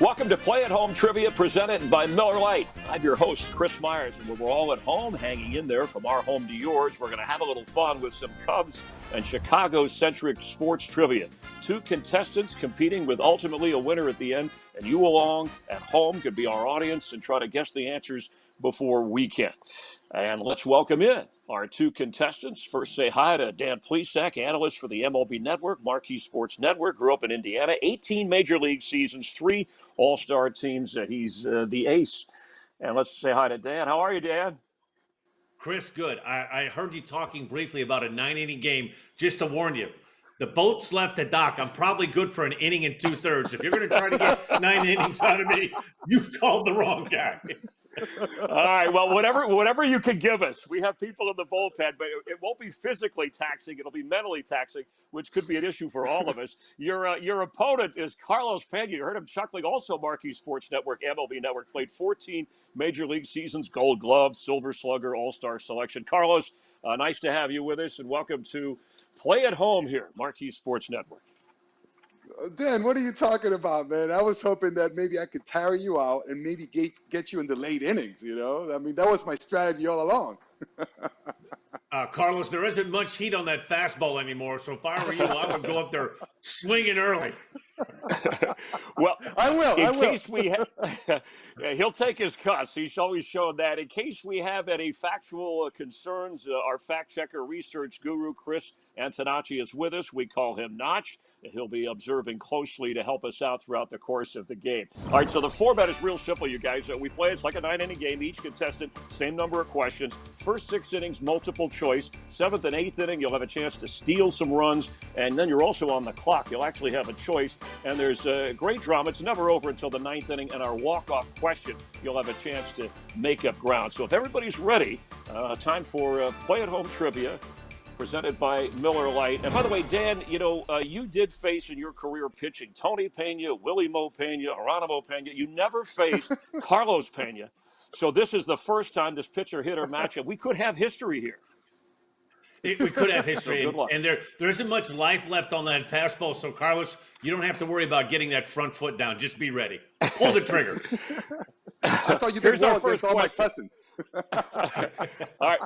Welcome to Play at Home Trivia presented by Miller Lite. I'm your host, Chris Myers, and we're all at home hanging in there from our home to yours. We're going to have a little fun with some Cubs and Chicago-centric sports trivia. Two contestants competing with ultimately a winner at the end, and you along at home could be our audience and try to guess the answers before we can. And let's welcome in our two contestants. First, say hi to Dan Plesac, analyst for the MLB Network, Marquee Sports Network. Grew up in Indiana, 18 major league seasons, 3 all-star teams. He's the ace. And let's say hi to Dan. How are you, Dan? Chris, good. I heard you talking briefly about a 9-inning game. Just to warn you, the boat's left the dock. I'm probably good for an inning and 2/3. If you're going to try to get 9 innings out of me, you've called the wrong guy. All right. Well, whatever you can give us. We have people in the bullpen, but it won't be physically taxing. It'll be mentally taxing, which could be an issue for all of us. Your opponent is Carlos Pena. You heard him chuckling. Also, Marquee Sports Network, MLB Network, played 14 major league seasons, Gold Glove, Silver Slugger, All-Star selection. Carlos, nice to have you with us, and welcome to Play at Home here, Marquee Sports Network. Dan, what are you talking about, man? I was hoping that maybe I could tire you out and maybe get you in the late innings, you know? I mean, that was my strategy all along. Carlos, there isn't much heat on that fastball anymore, so if I were you, I would go up there swinging early. Well, I will. Case we he'll take his cuts. He's always shown that. In case we have any factual concerns, our fact checker, research guru Chris Antonacci is with us. We call him Notch. He'll be observing closely to help us out throughout the course of the game. All right, so the format is real simple, you guys. We play it's like a 9-inning game. Each contestant, same number of questions. First 6 innings, multiple choice. 7th and 8th inning, you'll have a chance to steal some runs, and then you're also on the clock. You'll actually have a choice. And there's great drama. It's never over until the 9th inning. And our walk-off question, you'll have a chance to make up ground. So if everybody's ready, time for Play at Home Trivia presented by Miller Lite. And by the way, Dan, you did face in your career pitching Tony Pena, Willie Mo Pena, Geronimo Pena. You never faced Carlos Pena. So this is the first time this pitcher-hitter matchup. We could have history here. We could have history, so and there isn't much life left on that fastball. So, Carlos, you don't have to worry about getting that front foot down. Just be ready. Pull the trigger. I thought you Here's did well our first against all question. my All right,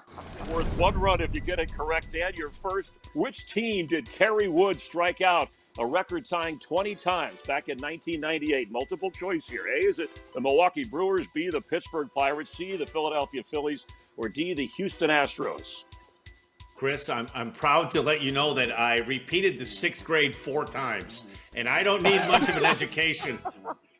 worth 1 run if you get it correct, Dan. You're first. Which team did Kerry Wood strike out a record-tying 20 times back in 1998? Multiple choice here. A, is it the Milwaukee Brewers? B, the Pittsburgh Pirates? C, the Philadelphia Phillies? Or D, the Houston Astros? Chris, I'm proud to let you know that I repeated the 6th grade 4 times, and I don't need much of an education.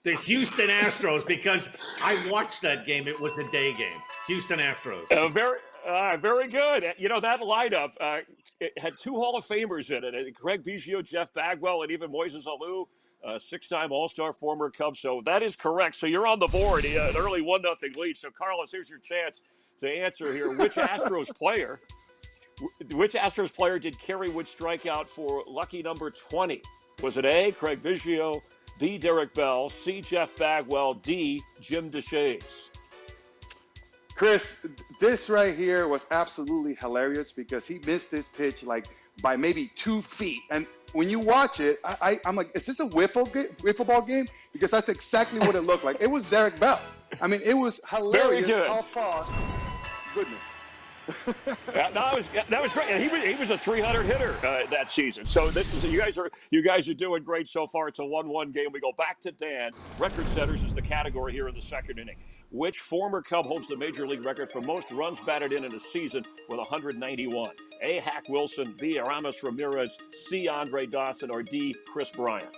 The Houston Astros, because I watched that game. It was a day game. Houston Astros. Very good. That lineup it had 2 Hall of Famers in it. Craig Biggio, Jeff Bagwell, and even Moises Alou, 6-time All-Star, former Cub. So that is correct. So you're on the board. An early 1-0 lead. So, Carlos, here's your chance to answer here. Which Astros player did Kerry Wood strike out for lucky number 20? Was it A, Craig Biggio, B, Derek Bell, C, Jeff Bagwell, D, Jim DeShays? Chris, this right here was absolutely hilarious because he missed this pitch like by maybe 2 feet. And when you watch it, I'm like, is this a wiffle ball game? Because that's exactly what it looked like. It was Derek Bell. I mean, it was hilarious how far. Goodness. That was great. And he was a 300 hitter that season. So you guys are doing great so far. It's a 1-1 game. We go back to Dan. Record setters is the category here in the 2nd inning. Which former Cub holds the major league record for most runs batted in a season with 191? A, Hack Wilson, B, Aramis Ramirez, C, Andre Dawson, or D, Chris Bryant?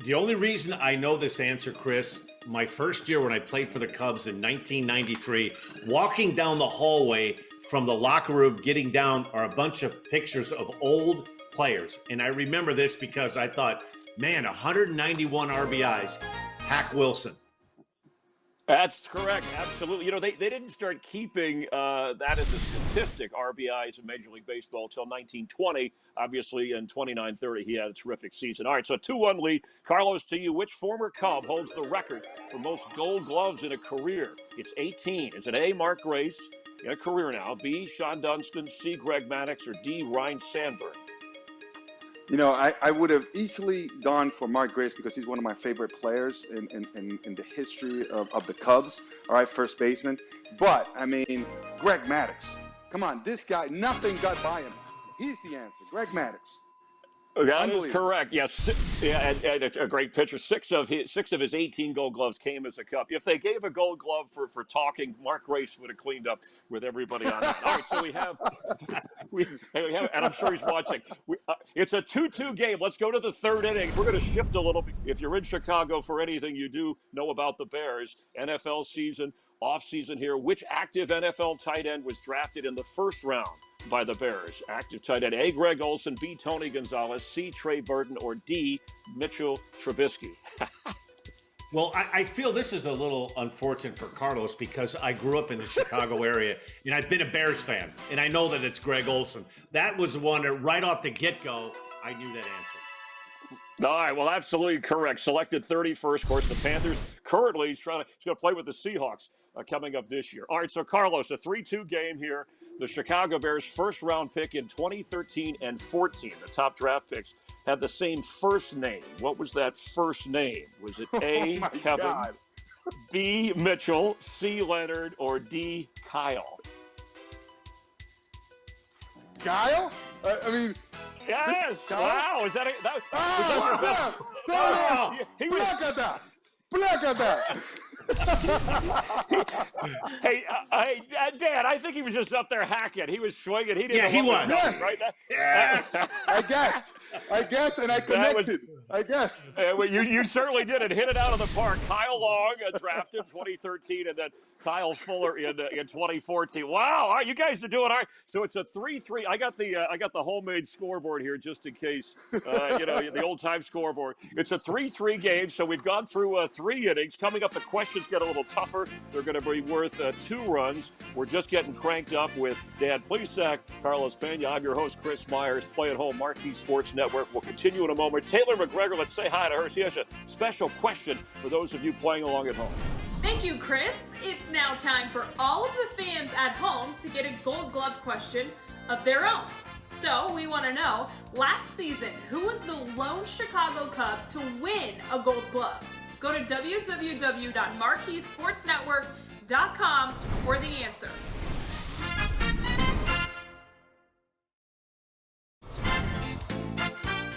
The only reason I know this answer, Chris, my first year when I played for the Cubs in 1993, walking down the hallway from the locker room, getting down are a bunch of pictures of old players. And I remember this because I thought, man, 191 RBIs, Hack Wilson. That's correct. Absolutely. They didn't start keeping that as a statistic, RBIs in Major League Baseball, until 1920. Obviously, in 29-30, he had a terrific season. All right, so 2-1 lead. Carlos, to you, which former Cub holds the record for most Gold Gloves in a career? It's 18. Is it A, Mark Grace, in a career now, B, Sean Dunston, C, Greg Maddux, or D, Ryne Sandberg? I would have easily gone for Mark Grace because he's one of my favorite players in the history of the Cubs. All right, first baseman. But, I mean, Greg Maddux. Come on, this guy, nothing got by him. He's the answer. Greg Maddux. That is correct. Yes, and a great pitcher. Six of his 18 Gold Gloves came as a Cub. If they gave a Gold Glove for talking, Mark Grace would have cleaned up with everybody on it. All right, so we have, and I'm sure he's watching. It's a 2-2 game. Let's go to the third inning. We're going to shift a little bit. If you're in Chicago for anything you do know about the Bears, NFL season, off season here. Which active NFL tight end was drafted in the first round by the Bears? Active tight end: A. Greg Olson, B. Tony Gonzalez, C. Trey Burton, or D. Mitchell Trubisky? Well, I feel this is a little unfortunate for Carlos because I grew up in the Chicago area and I've been a Bears fan, and I know that it's Greg Olson. That was the one that right off the get-go, I knew that answer. All right, well, absolutely correct. Selected 31st. Of course, the Panthers. Currently, he's going to play with the Seahawks coming up this year. All right, so Carlos, a 3-2 game here. The Chicago Bears' first-round pick in 2013 and 14, the top draft picks, had the same first name. What was that first name? Was it A, Kevin, God, B, Mitchell, C, Leonard, or D, Kyle? Kyle? I mean... Yes! Wow! Is that was that your best? Placata! Hey, Dan, I think he was just up there hacking. He was swinging. He didn't know he what was. Going, right? I guess, and I connected. I guess. Well, you certainly did it. Hit it out of the park. Kyle Long, drafted 2013, and then Kyle Fuller in 2014. Wow, all right, you guys are doing all right. So it's a 3-3. I got the homemade scoreboard here just in case, the old time scoreboard. It's a 3-3 game. So we've gone through 3 innings. Coming up, the questions get a little tougher. They're going to be worth 2 runs. We're just getting cranked up with Dan Plesac, Carlos Pena. I'm your host, Chris Myers. Play at home, Marquee Sports Network. We'll continue in a moment. Taylor McGregor, let's say hi to her. She has a special question for those of you playing along at home. Thank you, Chris. It's now time for all of the fans at home to get a Gold Glove question of their own. So we want to know, last season, who was the lone Chicago Cub to win a Gold Glove? Go to www.marqueesportsnetwork.com for the answer.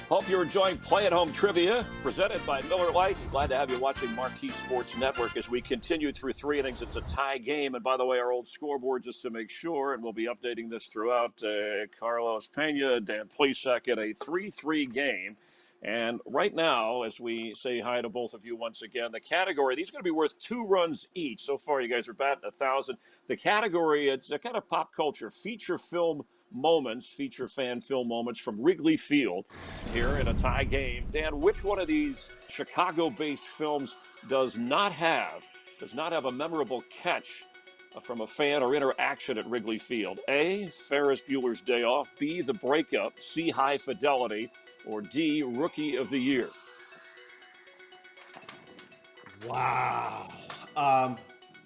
Hope you're enjoying Play at Home Trivia, presented by Miller Lite. Glad to have you watching Marquee Sports Network as we continue through 3 innings. It's a tie game. And by the way, our old scoreboard, just to make sure, and we'll be updating this throughout, Carlos Pena, Dan Plesac in a 3-3 game. And right now, as we say hi to both of you once again, the category, these are going to be worth 2 runs each. So far, you guys are batting 1,000. The category, it's a kind of pop culture, feature film moments, feature fan film moments from Wrigley Field here in a tie game. Dan, which one of these Chicago-based films does not have a memorable catch from a fan or interaction at Wrigley Field? A, Ferris Bueller's Day Off, B, The Breakup, C, High Fidelity, or D, Rookie of the Year? Wow.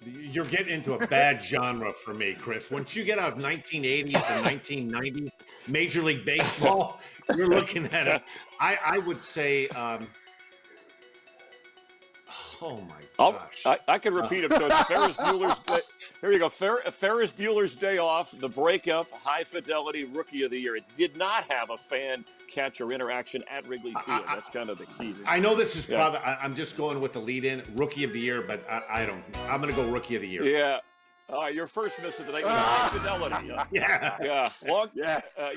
You're getting into a bad genre for me, Chris. Once you get out of 1980s to 1990s, Major League Baseball, you're looking at it. I would say, oh my gosh. I can repeat it. So it's Ferris Bueller's Day. Here you go. Ferris Bueller's Day Off, The Breakup, High Fidelity, Rookie of the Year. It did not have a fan catch or interaction at Wrigley Field. That's kind of the key. I know this is probably, I'm just going with the lead-in, Rookie of the Year, but I'm going to go Rookie of the Year. Yeah. Your first miss of the night was High Fidelity. Yeah.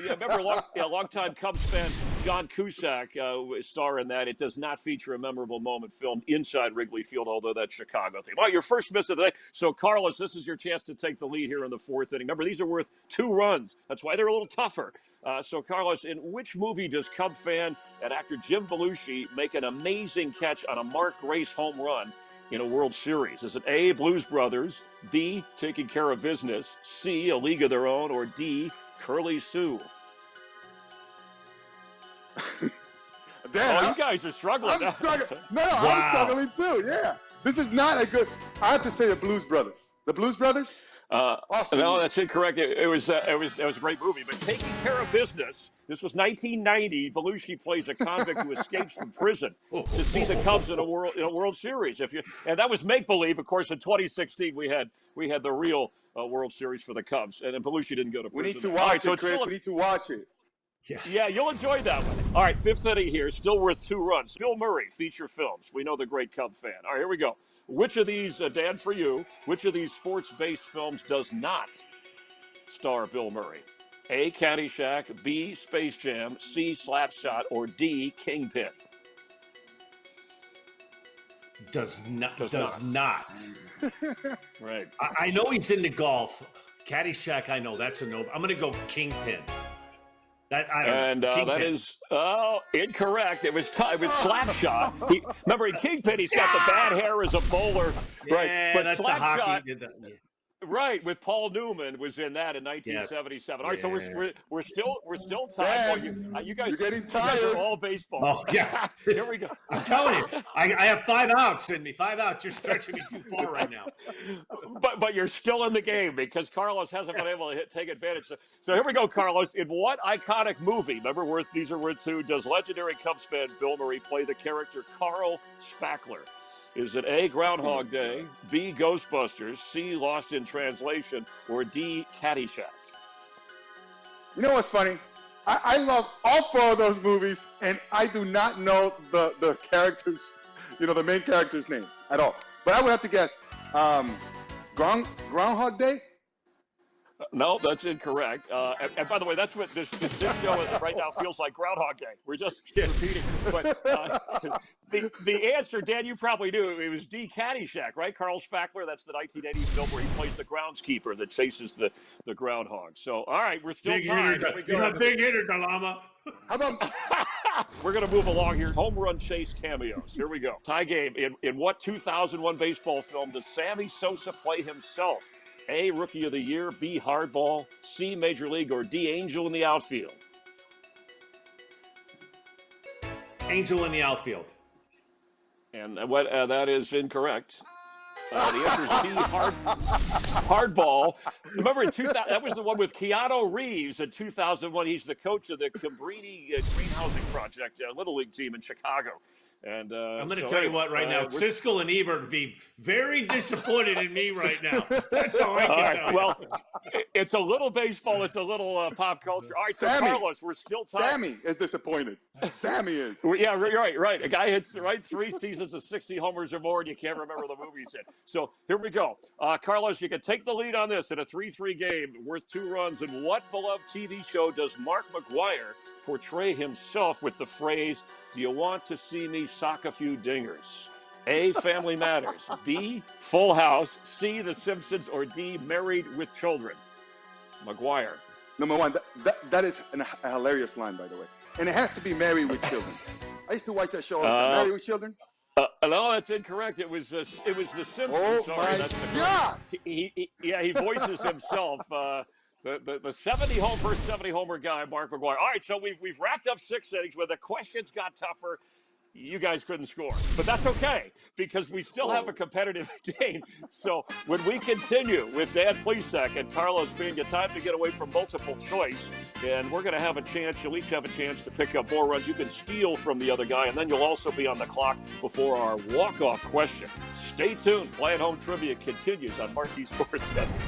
Remember, longtime Cubs fan John Cusack star in that. It does not feature a memorable moment filmed inside Wrigley Field, although that's Chicago thing. Well, your first miss of the night. So, Carlos, this is your chance to take the lead here in the 4th inning. Remember, these are worth 2 runs. That's why they're a little tougher. So, Carlos, in which movie does Cub fan and actor Jim Belushi make an amazing catch on a Mark Grace home run in a World Series? Is it A, Blues Brothers, B, Taking Care of Business, C, A League of Their Own, or D, Curly Sue? Dan, you guys are struggling. I'm struggling. No, wow. I'm struggling too. Yeah, this is not a good. I have to say the Blues Brothers. The Blues Brothers. Awesome. No, that's incorrect. It was a great movie. But Taking Care of Business. This was 1990. Belushi plays a convict who escapes from prison to see the Cubs in a World Series. And that was make believe. Of course, in 2016 we had the real World Series for the Cubs, and then Belushi didn't go to prison. We need to watch it, Chris. We need to watch it. Yeah, you'll enjoy that one. All right, fifth inning here, still worth 2 runs. Bill Murray, feature films. We know the great Cub fan. All right, here we go. Which of these, Dan, for you, which of these sports-based films does not star Bill Murray? A, Caddyshack, B, Space Jam, C, Slapshot, or D, Kingpin? Does not. Right. I know he's into golf. Caddyshack, I know. That's a no. I'm going to go Kingpin. That is incorrect. It was Slapshot. Remember, in Kingpin, he's got the bad hair as a bowler, right? Yeah, but that's Slapshot, the hockey. right? With Paul Newman was in that in 1977. All right, so we're still tied. You guys are all baseball. Oh yeah, here we go. I'm telling you, I have 5 outs in me. 5 outs. You're stretching me too far right now. But you're still in the game because Carlos hasn't been able to take advantage. So here we go, Carlos. In what iconic movie? Remember, these are worth 2. Does legendary Cubs fan Bill Murray play the character Carl Spackler? Is it A, Groundhog Day, B, Ghostbusters, C, Lost in Translation, or D, Caddyshack? You know what's funny? I love all 4 of those movies, and I do not know the characters, the main character's name at all. But I would have to guess Groundhog Day? No, that's incorrect. And by the way, that's what this show right now feels like, Groundhog Day. We're just repeating. But the answer, Dan, you probably knew. It was D, Caddyshack, right? Carl Spackler, that's the 1980s film where he plays the groundskeeper that chases the groundhog. So, all right, we're still tied. You're a big hitter, Dalama. How about... We're going to move along here. Home run chase cameos. Here we go. Tie game. In what 2001 baseball film does Sammy Sosa play himself? A, Rookie of the Year, B, Hardball, C, Major League, or D, Angel in the Outfield? Angel in the Outfield. And that is incorrect. The answer is B, Hardball. Remember, in 2000, that was the one with Keanu Reeves in 2001. He's the coach of the Cabrini Green Housing Project, Little League team in Chicago. And I'm going to tell you what right now, Siskel and Ebert would be very disappointed in me right now. That's all I can tell you. Well, it's a little baseball. It's a little pop culture. All right, so Sammy. Carlos, we're still tied. Sammy is disappointed. Sammy is. Yeah, right. A guy hits 3 seasons of 60 homers or more, and you can't remember the movie he's in. So here we go. Carlos, you can take the lead on this in a 3-3 game worth 2 runs. And what beloved TV show does Mark McGwire portray himself with the phrase, "Do you want to see me sock a few dingers"? A, Family Matters. B, Full House. C, The Simpsons. Or D, Married with Children? McGwire. Number 1, that is a hilarious line, by the way. And it has to be Married with Children. I used to watch that show, Married with Children. No, that's incorrect. It was The Simpsons. Oh, sorry, that's the God. he voices himself. The 70 homer guy, Mark McGwire. All right, so we've wrapped up 6 innings where the questions got tougher. You guys couldn't score, but that's okay because we still have a competitive game. So when we continue with Dan Plesac and Carlos Pena, time to get away from multiple choice, and we're going to have a chance. You'll each have a chance to pick up more runs. You can steal from the other guy, and then you'll also be on the clock before our walk-off question. Stay tuned. Play at Home Trivia continues on Marquee Sports Network.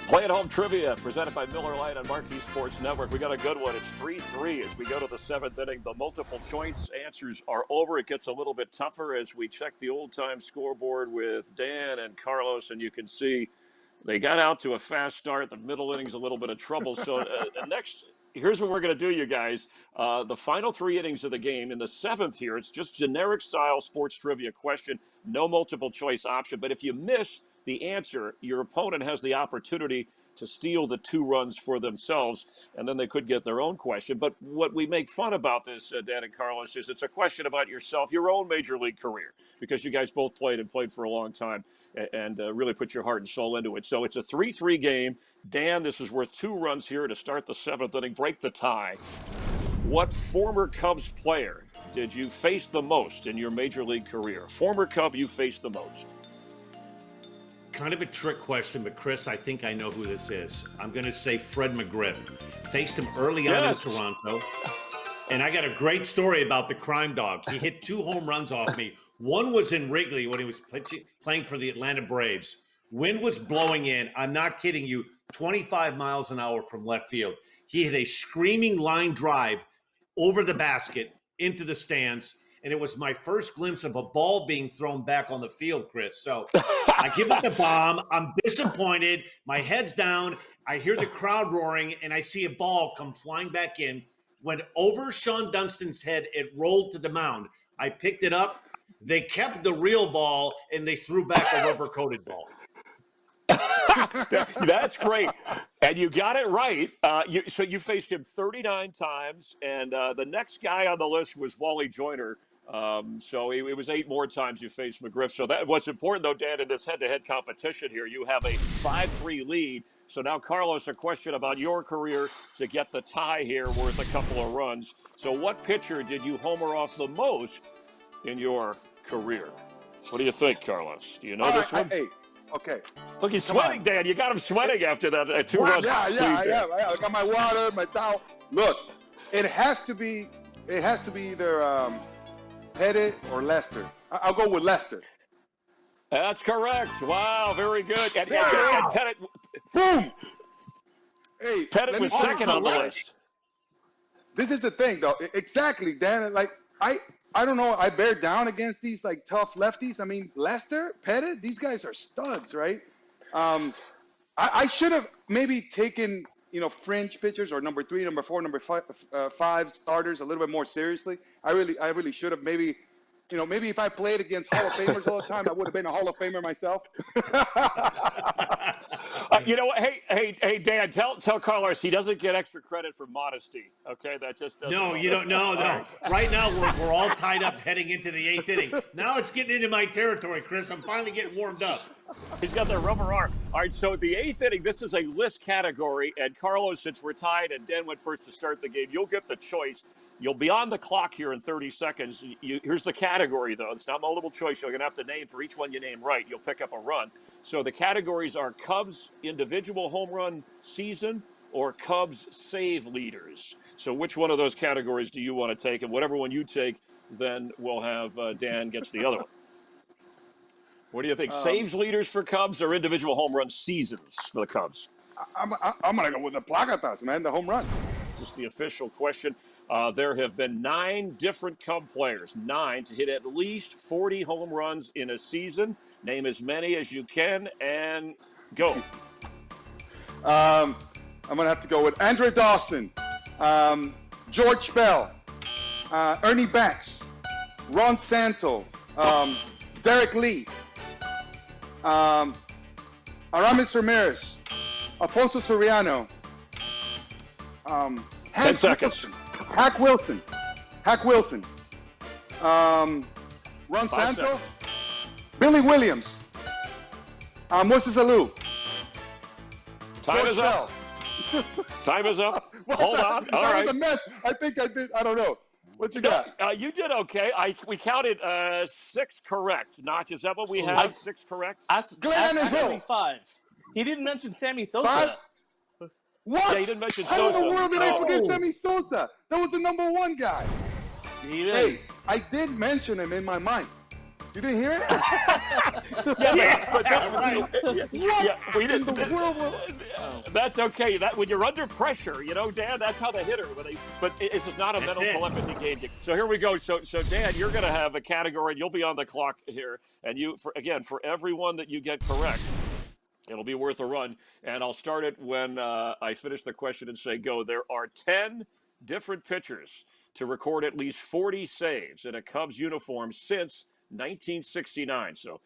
Play at Home Trivia, presented by Miller Lite on Marquee Sports Network. We got a good one. It's 3-3 as we go to the 7th inning. The multiple choice answers are over. It gets a little bit tougher as we check the old-time scoreboard with Dan and Carlos, and you can see they got out to a fast start. The middle inning's a little bit of trouble. So next, here's what we're going to do, you guys. The final 3 innings of the game. In the 7th here, it's just generic-style sports trivia question, no multiple choice option. But if you miss the answer, your opponent has the opportunity to steal the 2 runs for themselves, and then they could get their own question. But what we make fun about this, Dan and Carlos, is it's a question about yourself, your own major league career, because you guys both played for a long time and really put your heart and soul into it. So it's a 3-3 game. Dan, this is worth 2 runs here to start the 7th inning, break the tie. What former Cubs player did you face the most in your major league career? Former Cub you faced the most. Kind of a trick question, but Chris, I think I know who this is. I'm going to say Fred McGriff. Faced him early on in Toronto. And I got a great story about the crime dog. He hit 2 home runs off me. One was in Wrigley when he was playing for the Atlanta Braves. Wind was blowing in. I'm not kidding you. 25 miles an hour from left field. He hit a screaming line drive over the basket into the stands. And it was my first glimpse of a ball being thrown back on the field, Chris. So I give it the bomb. I'm disappointed. My head's down. I hear the crowd roaring, and I see a ball come flying back in. Went over Sean Dunstan's head. It rolled to the mound. I picked it up. They kept the real ball, and they threw back a rubber-coated ball. That's great. And you got it right. So you faced him 39 times, and the next guy on the list was Wally Joyner. So it was 8 more times you faced McGriff. So that what's important, though, Dan, in this head-to-head competition here, you have a 5-3 lead. So now, Carlos, a question about your career to get the tie here worth a couple of runs. So what pitcher did you homer off the most in your career? What do you think, Carlos? Do you know this one? Hey, okay. Look, he's sweating, Dan. You got him sweating after that 2-run lead. Yeah. I got my water, my towel. Look, it has to be either Pettit or Lester. I'll go with Lester. That's correct. Wow, very good. And Pettit, boom. Hey, Pettit was second on the list. This is the thing, though. Exactly, Dan. Like I don't know. I bear down against these like tough lefties. I mean, Lester, Pettit, these guys are studs, right? I should have maybe taken fringe pitchers or number 3, number 4, number 5 starters a little bit more seriously. I really should have maybe if I played against Hall of Famers all the time, I would have been a Hall of Famer myself. You know what? Hey, Dan, tell Carlos he doesn't get extra credit for modesty. Okay, that just doesn't. No, you don't. No. Right now we're all tied up heading into the 8th inning. Now it's getting into my territory, Chris. I'm finally getting warmed up. He's got that rubber arm. All right, so the 8th inning, this is a list category, and Carlos, since we're tied and Dan went first to start the game, you'll get the choice. You'll be on the clock here in 30 seconds. Here's the category, though. It's not multiple choice. You're going to have to name for each one you name right. You'll pick up a run. So the categories are Cubs individual home run season or Cubs save leaders. So which one of those categories do you want to take? And whatever one you take, then we'll have Dan gets the other one. What do you think? Saves leaders for Cubs or individual home run seasons for the Cubs? I'm going to go with the placatas, man, the home runs. Just the official question. There have been 9 different Cub players, 9 to hit at least 40 home runs in a season. Name as many as you can and go. I'm going to have to go with Andre Dawson, George Bell, Ernie Banks, Ron Santo, Derek Lee, Aramis Ramirez, Alfonso Soriano, 10 seconds. Hack Wilson, Ron Santo, Billy Williams, Moses Alou. Time is up. Time is up. Hold on. All right. That was a mess. I think I did. I don't know. What you got? You did okay. We counted 6 correct. Notch, is that what we have? 6 correct? Glenn and Hill. 5. He didn't mention Sammy Sosa. 5? What? Yeah, he didn't mention How Sosa. in the world did I forget Sammy Sosa? That was the number 1 guy. He Hey, is. I did mention him in my mind. You didn't hear it? We didn't. In the world? That's okay. That when you're under pressure, Dan, that's how they hit her. But this is not a mental telepathy game. So here we go. So Dan, you're going to have a category, and you'll be on the clock here. And for everyone that you get correct, it'll be worth a run. And I'll start it when I finish the question and say go. There are 10 different pitchers to record at least 40 saves in a Cubs uniform since 1969. So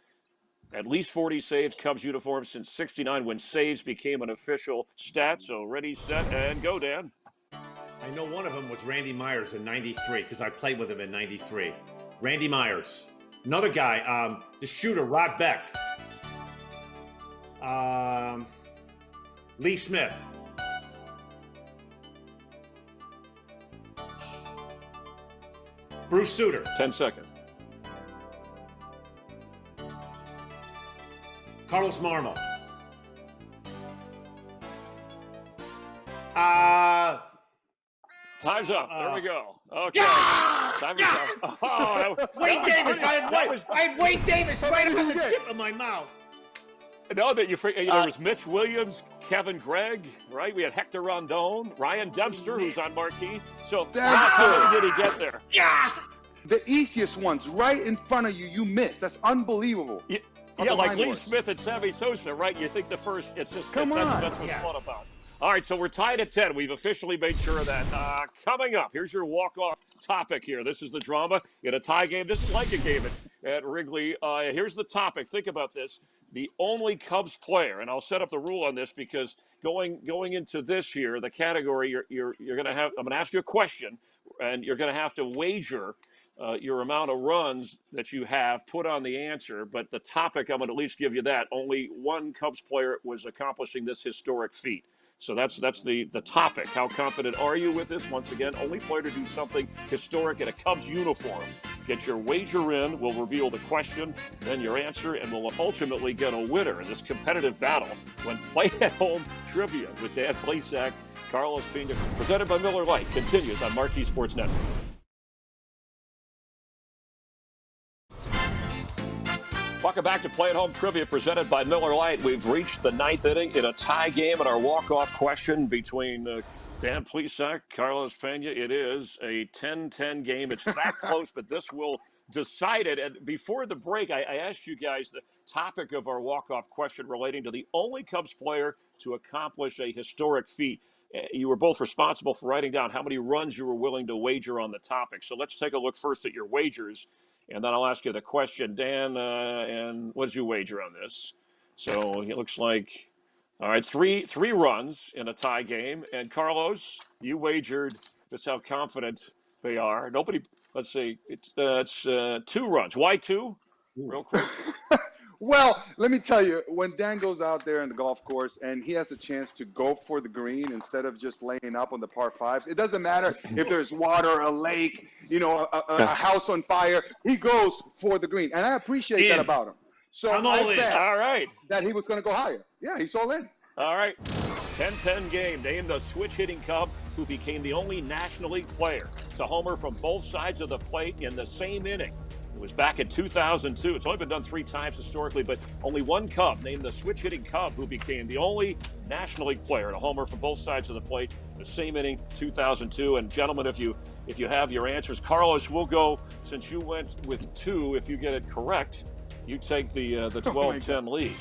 at least 40 saves, Cubs uniform since 69 when saves became an official stat. So ready, set, and go, Dan. I know one of them was Randy Myers in 93 because I played with him in 93. Randy Myers. Another guy, the shooter, Rod Beck. Lee Smith. Bruce Sutter. 10 seconds. Carlos Marmo. Time's up. There we go. Okay. Time is up. Oh, Wade Davis. I had Wade Davis right on the tip of my mouth. No, that there was Mitch Williams, Kevin Gregg, right? We had Hector Rondon, Ryan Dempster, who's on Marquee. So how many did he get there? Yeah. The easiest ones right in front of you, you missed. That's unbelievable. Yeah, like Lee Smith and Sammy Sosa, right? You think the first, it's just, that's what's fun about. All right, so we're tied at 10. We've officially made sure of that. Coming up, here's your walk-off topic here. This is the drama in a tie game. This is like a game at Wrigley. Here's the topic. Think about this. The only Cubs player, and I'll set up the rule on this because going into this here, the category, you're going to have, I'm going to ask you a question, and you're going to have to wager your amount of runs that you have put on the answer. But the topic, I'm going to at least give you that. Only one Cubs player was accomplishing this historic feat. So that's the topic. How confident are you with this? Once again, only player to do something historic in a Cubs uniform. Get your wager in. We'll reveal the question, then your answer, and we'll ultimately get a winner in this competitive battle when Play at Home Trivia with Dan Plesac, Carlos Pena, presented by Miller Lite, continues on Marquee Sports Network. Welcome back to Play at Home Trivia presented by Miller Lite. We've reached the 9th inning in a tie game in our walk-off question between Dan Plesac, Carlos Pena. It is a 10-10 game. It's that close, but this will decide it. And before the break, I asked you guys the topic of our walk-off question relating to the only Cubs player to accomplish a historic feat. You were both responsible for writing down how many runs you were willing to wager on the topic. So let's take a look first at your wagers. And then I'll ask you the question, Dan, and what did you wager on this? So it looks like, all right, three runs in a tie game. And Carlos, you wagered, that's how confident they are. Nobody, let's see, it's 2 runs. Why 2? Real quick. Well, let me tell you, when Dan goes out there in the golf course and he has a chance to go for the green instead of just laying up on the par 5s, it doesn't matter if there's water, a lake, a house on fire. He goes for the green, and I appreciate that about him. So I bet all right that he was going to go higher. Yeah, he's all in. All right, 10-10 game. Named the switch-hitting Cub who became the only National League player to homer from both sides of the plate in the same inning. It was back in 2002. It's only been done 3 times historically, but only one Cub named the switch-hitting Cub who became the only National League player to homer from both sides of the plate in the same inning, 2002. And gentlemen, if you have your answers, Carlos, we'll go, since you went with 2, if you get it correct, you take the 12-10 lead.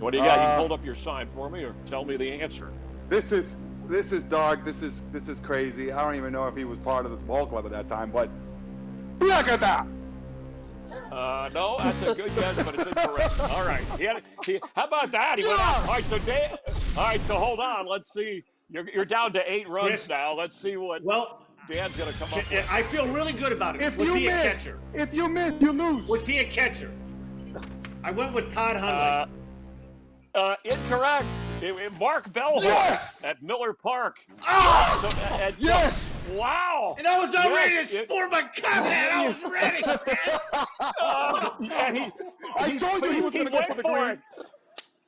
What do you got? You hold up your sign for me or tell me the answer. This is dark. This is crazy. I don't even know if he was part of the ball club at that time, but look at that. No, that's a good guess, but it's incorrect. All right. How about that? He went out. All right, so Dan, so hold on. Let's see. You're down to 8 runs Chris, now. Let's see what Dan's going to come up with. I feel really good about it. If Was you he miss, a catcher? If you miss, you lose. Was he a catcher? I went with Todd Hundley. Incorrect. Mark Bellhorn at Miller Park. Oh! Yes! Wow! And I was already to sport my cup, man. I was ready. And I told you he was going to go went for the for green. it.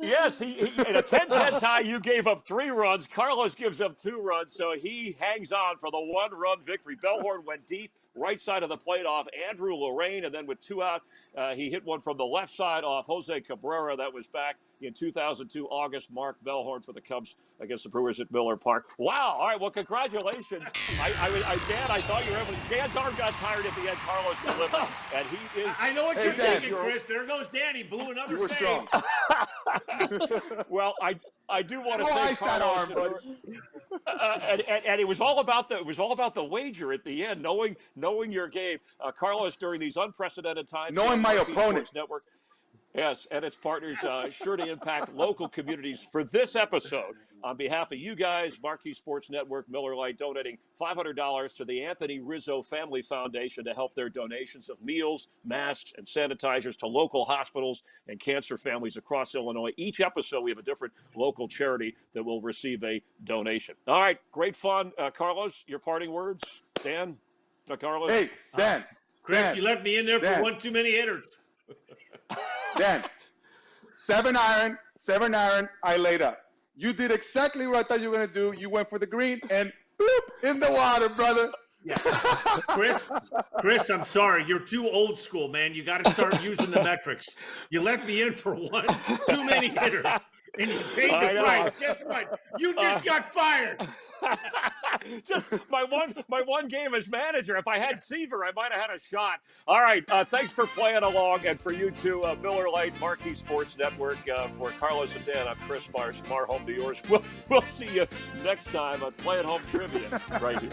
Yes, he in a 10-10 tie, you gave up 3 runs. Carlos gives up 2 runs, so he hangs on for the 1-run victory. Bellhorn went deep, right side of the plate off Andrew Lorraine, and then with 2 out, he hit one from the left side off Jose Cabrera. That was back in 2002 August. Mark Bellhorn for the Cubs against the Brewers at Miller Park. Wow! All right, well, congratulations. Dan, I thought you were able to. Dan's arm got tired at the end. Carlos delivered, and he is. I know what you're Dan, thinking, Chris. There goes Danny. Blew another You were save. strong. Well, I do want to Oh, thank ice that Carlos. arm, And it was all about the wager at the end, knowing your game, Carlos, during these unprecedented times. Knowing my Marquee opponent. Sports Network, yes, and its partners sure to impact local communities. For this episode, on behalf of you guys, Marquee Sports Network, Miller Lite, donating $500 to the Anthony Rizzo Family Foundation to help their donations of meals, masks, and sanitizers to local hospitals and cancer families across Illinois. Each episode, we have a different local charity that will receive a donation. All right, great fun. Carlos, your parting words? Dan? Carlos? Hey, Dan. Chris, Dan, you left me in there for Dan. one too many hitters. Dan, 7-iron, I laid up. You did exactly what I thought you were going to do. You went for the green and bloop, in the water, brother. Yeah. Chris, I'm sorry. You're too old school, man. You got to start using the metrics. You left me in for one too many hitters, and you paid I the know. price. Guess what? You just got fired. Just my one game as manager. If I had Seaver, I might have had a shot. All right. Thanks for playing along, and for you two, Miller Lite, Marquee Sports Network. For Carlos and Dan, I'm Chris Marsh. From our home to yours. We'll see you next time on Play at Home Trivia right here.